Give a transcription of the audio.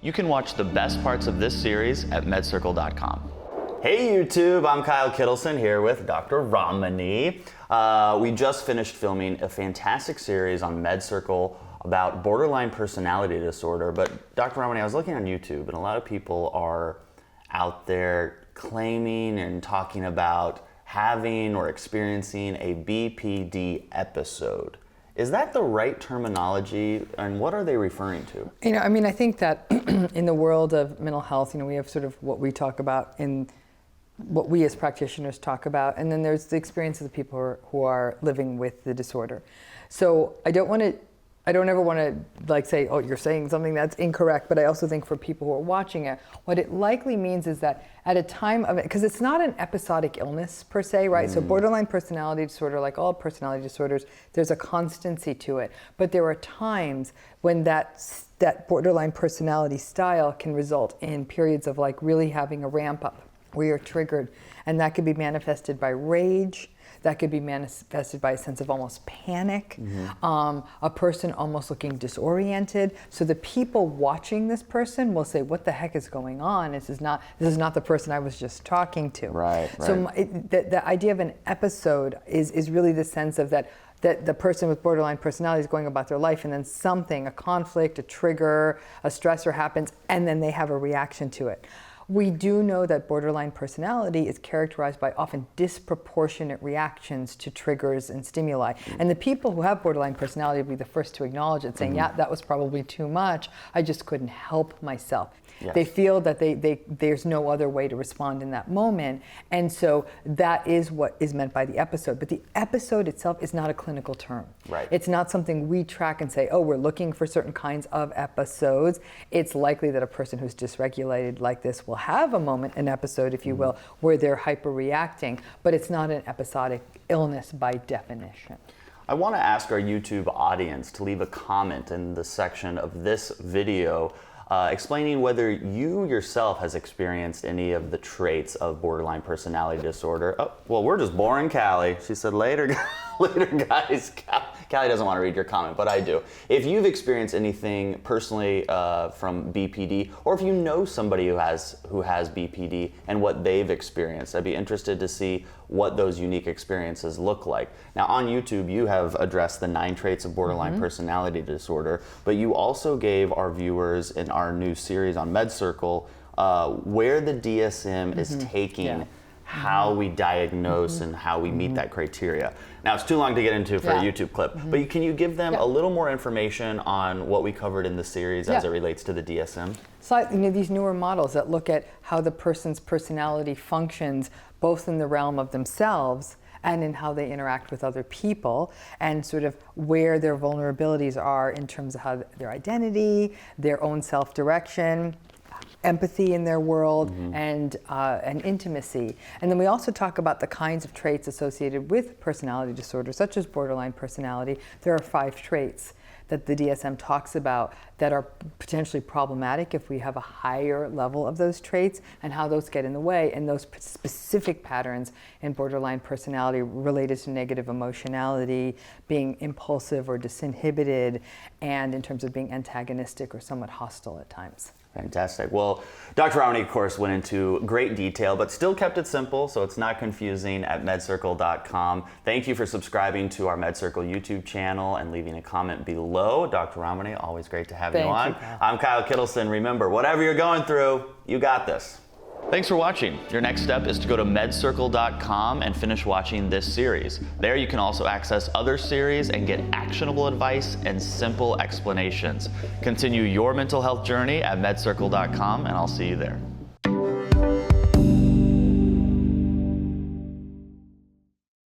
You can watch the best parts of this series at MedCircle.com. Hey YouTube, I'm Kyle Kittleson here with Dr. Ramani. We just finished filming a fantastic series on MedCircle about borderline personality disorder. But Dr. Ramani, I was looking on YouTube and a lot of people are out there claiming and talking about having or experiencing a BPD episode. Is that the right terminology, and what are they referring to? I think that in the world of mental health, we have sort of what we talk about in what we as practitioners talk about, and then there's the experience of the people who are living with the disorder. So I don't ever want to say, oh, you're saying something that's incorrect, but I also think for people who are watching it, what it likely means is that at a time of it, because it's not an episodic illness per se, right? So borderline personality disorder, like all personality disorders, there's a constancy to it. But there are times when that borderline personality style can result in periods of really having a ramp up where you're triggered. And that could be manifested by rage. That could be manifested by a sense of almost panic, a person almost looking disoriented. So the people watching this person will say, what the heck is going on? This is not the person I was just talking to. Right. So the idea of an episode is really the sense of that the person with borderline personality is going about their life, and then a conflict, a trigger, a stressor happens, and then they have a reaction to it. We do know that borderline personality is characterized by often disproportionate reactions to triggers and stimuli. And the people who have borderline personality will be the first to acknowledge it, saying, yeah, that was probably too much. I just couldn't help myself. Yes. They feel that there's no other way to respond in that moment. And so that is what is meant by the episode. But the episode itself is not a clinical term. Right. It's not something we track and say, oh, we're looking for certain kinds of episodes. It's likely that a person who's dysregulated like this will have a moment, an episode, if you will, where they're hyperreacting. But it's not an episodic illness by definition. I want to ask our YouTube audience to leave a comment in the section of this video explaining whether you yourself has experienced any of the traits of borderline personality disorder. Oh, well, we're just boring Callie. She said, later, later guys. Callie doesn't want to read your comment, but I do. If you've experienced anything personally from BPD, or if you know somebody who has BPD and what they've experienced, I'd be interested to see what those unique experiences look like. Now on YouTube, you have addressed the 9 traits of borderline personality disorder, but you also gave our viewers in our new series on MedCircle where the DSM is taking how we diagnose and how we meet that criteria. Now it's too long to get into for a YouTube clip, but can you give them a little more information on what we covered in the series as it relates to the DSM? So these newer models that look at how the person's personality functions both in the realm of themselves and in how they interact with other people, and sort of where their vulnerabilities are in terms of how their identity, their own self-direction, empathy in their world, and intimacy. And then we also talk about the kinds of traits associated with personality disorder, such as borderline personality. There are 5 traits that the DSM talks about that are potentially problematic if we have a higher level of those traits, and how those get in the way, and those specific patterns in borderline personality related to negative emotionality, being impulsive or disinhibited, and in terms of being antagonistic or somewhat hostile at times. Fantastic. Well, Dr. Ramani, of course, went into great detail, but still kept it simple, so it's not confusing at MedCircle.com. Thank you for subscribing to our MedCircle YouTube channel and leaving a comment below. Dr. Ramani, always great to have you on. I'm Kyle Kittleson. Remember, whatever you're going through, you got this. Thanks for watching. Your next step is to go to MedCircle.com and finish watching this series. There you can also access other series and get actionable advice and simple explanations. Continue your mental health journey at MedCircle.com, and I'll see you there.